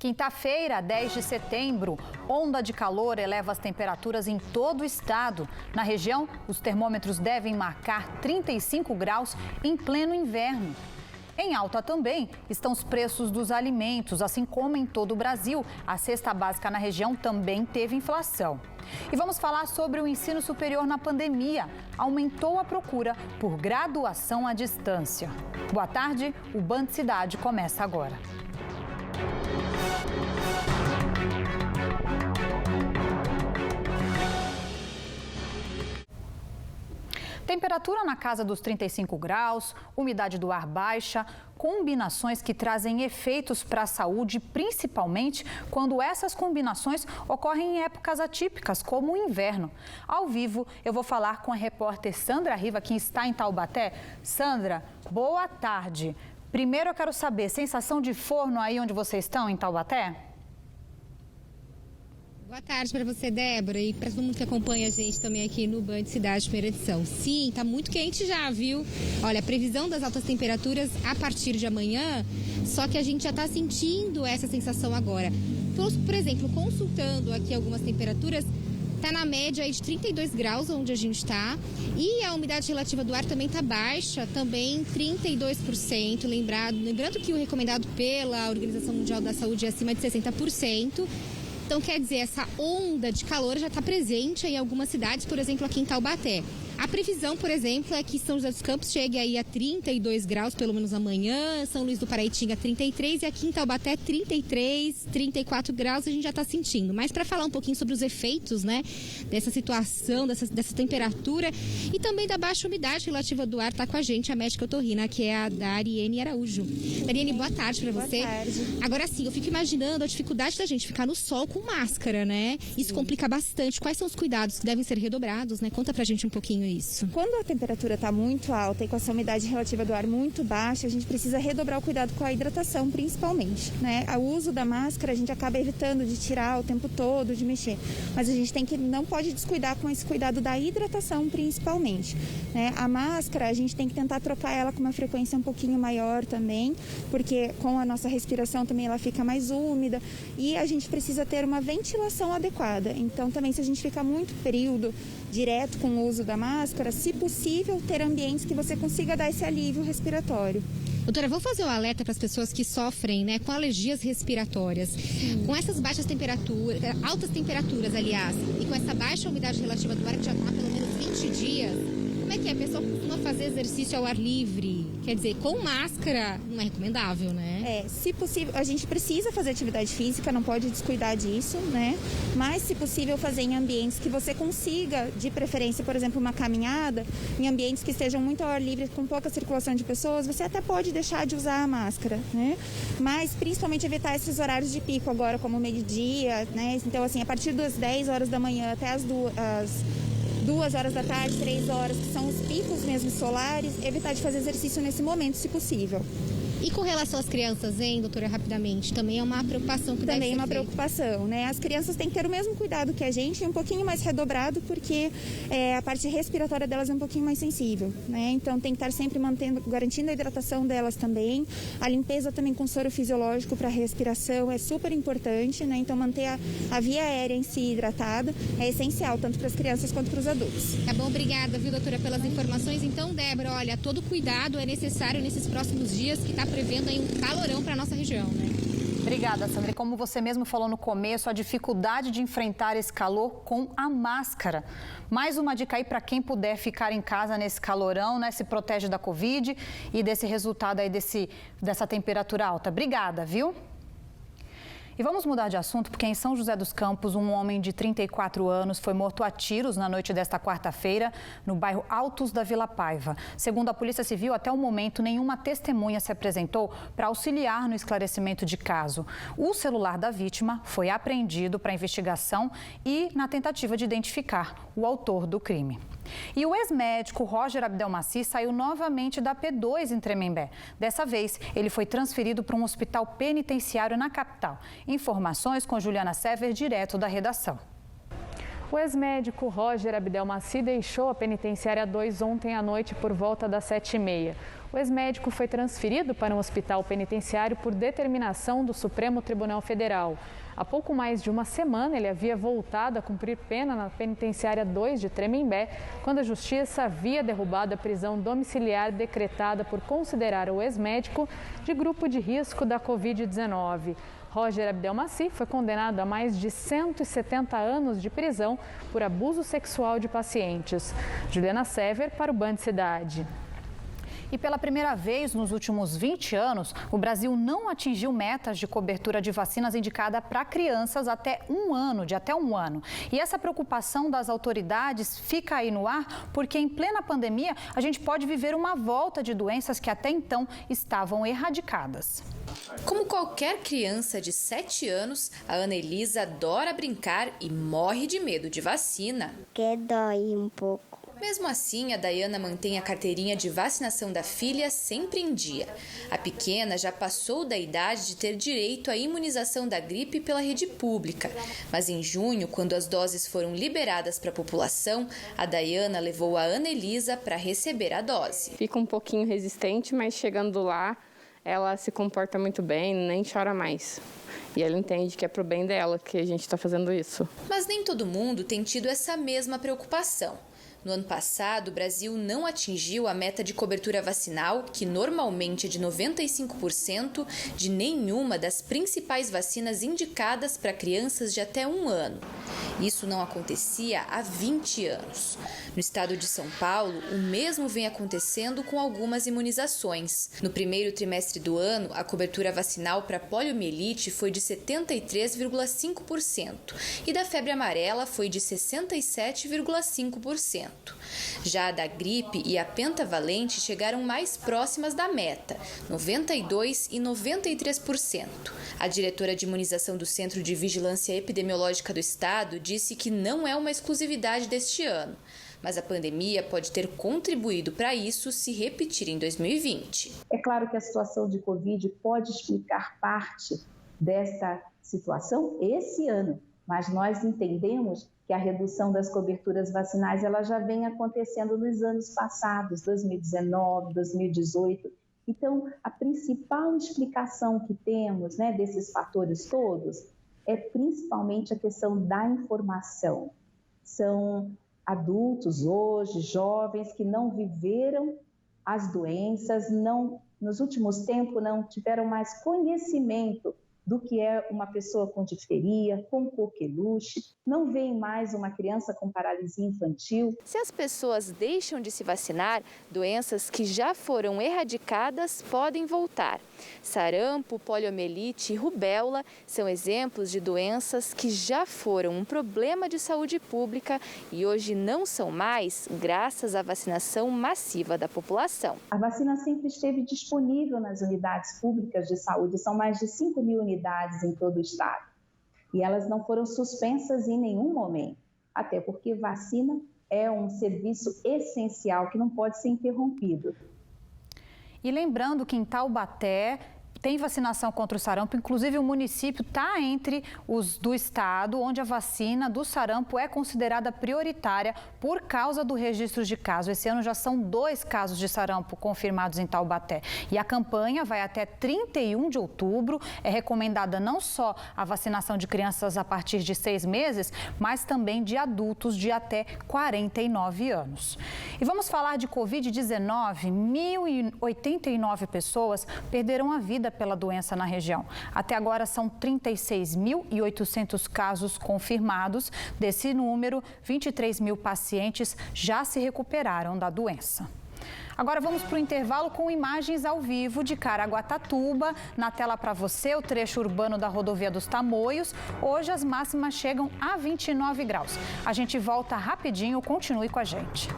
Quinta-feira, 10 de setembro, onda de calor eleva as temperaturas em todo o estado. Na região, os termômetros devem marcar 35 graus em pleno inverno. Em alta também estão os preços dos alimentos, assim como em todo o Brasil. A cesta básica na região também teve inflação. E vamos falar sobre o ensino superior na pandemia. Aumentou a procura por graduação à distância. Boa tarde, o Band Cidade começa agora. Temperatura na casa dos 35 graus, umidade do ar baixa, combinações que trazem efeitos para a saúde, principalmente quando essas combinações ocorrem em épocas atípicas, como o inverno. Ao vivo, eu vou falar com a repórter Sandra Riva, que está em Taubaté. Sandra, boa tarde. Primeiro eu quero saber, sensação de forno aí onde vocês estão, em Taubaté? Boa tarde para você, Débora, e para todo mundo que acompanha a gente também aqui no Band Cidade, primeira edição. Sim, tá muito quente já, viu? Olha, a previsão das altas temperaturas a partir de amanhã, só que a gente já tá sentindo essa sensação agora. Por exemplo, consultando aqui algumas temperaturas, tá na média aí de 32 graus onde a gente está, e a umidade relativa do ar também tá baixa, também 32%, lembrando que o recomendado pela Organização Mundial da Saúde é acima de 60%. Então, quer dizer, essa onda de calor já está presente em algumas cidades, por exemplo, aqui em Taubaté. A previsão, por exemplo, é que São José dos Campos chegue aí a 32 graus, pelo menos amanhã, São Luís do Paraitinga 33 e aqui em Taubaté 33, 34 graus a gente já está sentindo. Mas para falar um pouquinho sobre os efeitos, né, dessa situação, dessa temperatura e também da baixa umidade relativa do ar, está com a gente a médica otorrina, que é a Dariene Araújo. Dariene, boa tarde para você. Boa tarde. Agora sim, eu fico imaginando a dificuldade da gente ficar no sol com máscara, né? Isso complica bastante. Quais são os cuidados que devem ser redobrados, né? Conta pra gente um pouquinho isso. Quando a temperatura está muito alta e com essa umidade relativa do ar muito baixa, a gente precisa redobrar o cuidado com a hidratação, principalmente, né? O uso da máscara a gente acaba evitando de tirar o tempo todo, de mexer, mas a gente não pode descuidar com esse cuidado da hidratação, principalmente, né? A máscara a gente tem que tentar trocar ela com uma frequência um pouquinho maior também, porque com a nossa respiração também ela fica mais úmida e a gente precisa ter uma ventilação adequada. Então também, se a gente ficar muito período direto com o uso da máscara, se possível, ter ambientes que você consiga dar esse alívio respiratório. Doutora, vou fazer um alerta para as pessoas que sofrem, né, com alergias respiratórias. Com essas baixas temperaturas, altas temperaturas, aliás, e com essa baixa umidade relativa do ar que já está há pelo menos 20 dias, como é que a pessoa costuma fazer exercício ao ar livre? Quer dizer, com máscara não é recomendável, né? Se possível, a gente precisa fazer atividade física, não pode descuidar disso, né? Mas, se possível, fazer em ambientes que você consiga, de preferência, por exemplo, uma caminhada, em ambientes que estejam muito ao ar livre, com pouca circulação de pessoas, você até pode deixar de usar a máscara, né? Mas, principalmente, evitar esses horários de pico agora, como meio-dia, né? Então, assim, a partir das 10 horas da manhã até as 2 horas da tarde, 3 horas, que são os picos mesmo solares, evitar de fazer exercício nesse momento, se possível. E com relação às crianças, hein, doutora, rapidamente, também é uma preocupação que também é uma preocupação, né? As crianças têm que ter o mesmo cuidado que a gente, um pouquinho mais redobrado, porque a parte respiratória delas é um pouquinho mais sensível, né? Então tem que estar sempre garantindo a hidratação delas também. A limpeza também com soro fisiológico para respiração é super importante, né? Então manter a via aérea em si hidratada é essencial, tanto para as crianças quanto para os adultos. Tá bom, obrigada, viu, doutora, pelas informações. Então, Débora, olha, todo cuidado é necessário nesses próximos dias, que está prevendo aí um calorão para nossa região, né? Obrigada, Sandra. E como você mesmo falou no começo, a dificuldade de enfrentar esse calor com a máscara. Mais uma dica aí para quem puder ficar em casa nesse calorão, né? Se protege da Covid e desse resultado aí dessa temperatura alta. Obrigada, viu? E vamos mudar de assunto, porque em São José dos Campos, um homem de 34 anos foi morto a tiros na noite desta quarta-feira, no bairro Altos da Vila Paiva. Segundo a Polícia Civil, até o momento, nenhuma testemunha se apresentou para auxiliar no esclarecimento de caso. O celular da vítima foi apreendido para investigação e na tentativa de identificar o autor do crime. E o ex-médico Roger Abdelmaci saiu novamente da P2 em Tremembé. Dessa vez, ele foi transferido para um hospital penitenciário na capital. Informações com Juliana Sever, direto da redação. O ex-médico Roger Abdelmaci deixou a penitenciária 2 ontem à noite por volta das 7h30. O ex-médico foi transferido para um hospital penitenciário por determinação do Supremo Tribunal Federal. Há pouco mais de uma semana, ele havia voltado a cumprir pena na Penitenciária 2 de Tremembé, quando a Justiça havia derrubado a prisão domiciliar decretada por considerar o ex-médico de grupo de risco da Covid-19. Roger Abdelmaci foi condenado a mais de 170 anos de prisão por abuso sexual de pacientes. Juliana Sever para o Band Cidade. E pela primeira vez nos últimos 20 anos, o Brasil não atingiu metas de cobertura de vacinas indicada para crianças até um ano. E essa preocupação das autoridades fica aí no ar porque em plena pandemia a gente pode viver uma volta de doenças que até então estavam erradicadas. Como qualquer criança de 7 anos, a Ana Elisa adora brincar e morre de medo de vacina. Que dói um pouco. Mesmo assim, a Dayana mantém a carteirinha de vacinação da filha sempre em dia. A pequena já passou da idade de ter direito à imunização da gripe pela rede pública. Mas em junho, quando as doses foram liberadas para a população, a Dayana levou a Ana Elisa para receber a dose. Fica um pouquinho resistente, mas chegando lá, ela se comporta muito bem, nem chora mais. E ela entende que é pro bem dela que a gente está fazendo isso. Mas nem todo mundo tem tido essa mesma preocupação. No ano passado, o Brasil não atingiu a meta de cobertura vacinal, que normalmente é de 95%, de nenhuma das principais vacinas indicadas para crianças de até 1 ano. Isso não acontecia há 20 anos. No estado de São Paulo, o mesmo vem acontecendo com algumas imunizações. No primeiro trimestre do ano, a cobertura vacinal para poliomielite foi de 73,5% e da febre amarela foi de 67,5%. Já a da gripe e a pentavalente chegaram mais próximas da meta, 92% e 93%. A diretora de imunização do Centro de Vigilância Epidemiológica do Estado disse que não é uma exclusividade deste ano, mas a pandemia pode ter contribuído para isso se repetir em 2020. É claro que a situação de Covid pode explicar parte dessa situação esse ano, mas nós entendemos que a redução das coberturas vacinais ela já vem acontecendo nos anos passados, 2019, 2018. Então, a principal explicação que temos, desses fatores todos é principalmente a questão da informação. São adultos hoje, jovens, que não viveram as doenças, nos últimos tempos não tiveram mais conhecimento do que é uma pessoa com difteria, com coqueluche, não veem mais uma criança com paralisia infantil. Se as pessoas deixam de se vacinar, doenças que já foram erradicadas podem voltar. Sarampo, poliomielite e rubéola são exemplos de doenças que já foram um problema de saúde pública e hoje não são mais, graças à vacinação massiva da população. A vacina sempre esteve disponível nas unidades públicas de saúde, são mais de 5 mil unidades em todo o estado. E elas não foram suspensas em nenhum momento, até porque vacina é um serviço essencial que não pode ser interrompido. E lembrando que em Taubaté tem vacinação contra o sarampo, inclusive o município está entre os do estado onde a vacina do sarampo é considerada prioritária por causa do registro de casos. Esse ano já são 2 casos de sarampo confirmados em Taubaté. E a campanha vai até 31 de outubro. É recomendada não só a vacinação de crianças a partir de 6 meses, mas também de adultos de até 49 anos. E vamos falar de Covid-19. 1.089 pessoas perderam a vida pela doença na região. Até agora são 36.800 casos confirmados. Desse número, 23 mil pacientes já se recuperaram da doença. Agora vamos para o intervalo com imagens ao vivo de Caraguatatuba. Na tela para você, o trecho urbano da rodovia dos Tamoios. Hoje as máximas chegam a 29 graus. A gente volta rapidinho, continue com a gente.